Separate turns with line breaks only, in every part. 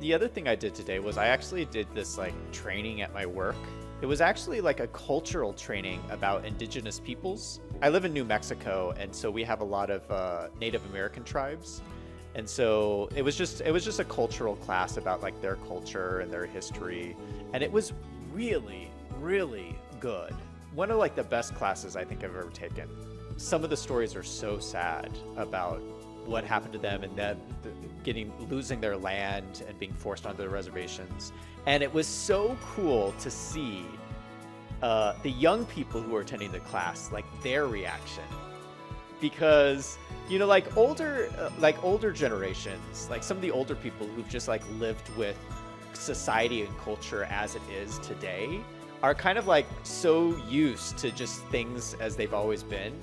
the other thing I did today was I actually did this like training at my work. It was actually like a cultural training about indigenous peoples. I live in New Mexico, and so we have a lot of Native American tribes. And so it was just a cultural class about like their culture and their history, and it was really, really good. One of like the best classes I think I've ever taken. Some of the stories are so sad about what happened to them and then losing their land and being forced onto the reservations. And it was so cool to see the young people who were attending the class, like their reaction, because like older generations, like some of the older people who've just like lived with society and culture as it is today are kind of like so used to just things as they've always been.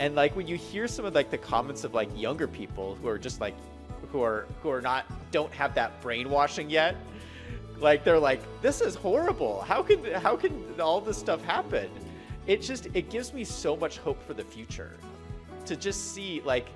And like when you hear some of like the comments of like younger people who are just like who are not, don't have that brainwashing yet, like they're like, this is horrible, how can all this stuff happen? It gives me so much hope for the future to just see like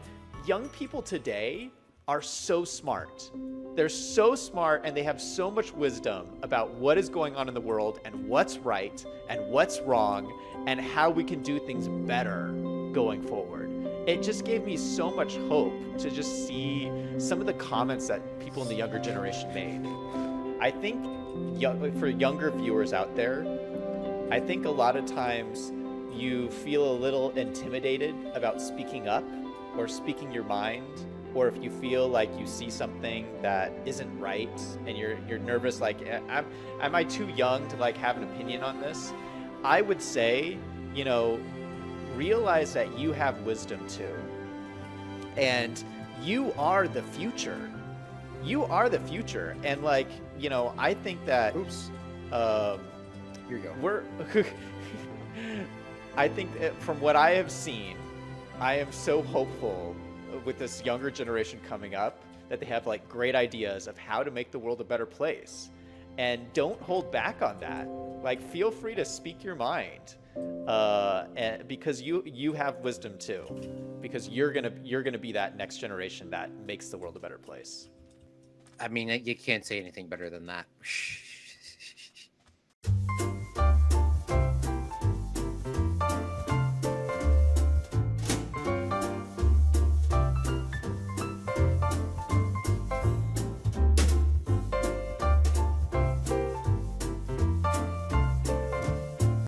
young people today are so smart. They're so smart, and they have so much wisdom about what is going on in the world and what's right and what's wrong and how we can do things better going forward. It just gave me so much hope to just see some of the comments that people in the younger generation made. I think for younger viewers out there, I think a lot of times you feel a little intimidated about speaking up or speaking your mind, or if you feel like you see something that isn't right and you're nervous, like, am I too young to like have an opinion on this? I would say, realize that you have wisdom too, and you are the future. You are the future, and like, I think that.
Oops. Here you go.
I think that from what I have seen, I am so hopeful with this younger generation coming up that they have like great ideas of how to make the world a better place. And don't hold back on that. Like, feel free to speak your mind, and because you have wisdom too, because you're gonna be that next generation that makes the world a better place.
I mean, you can't say anything better than that.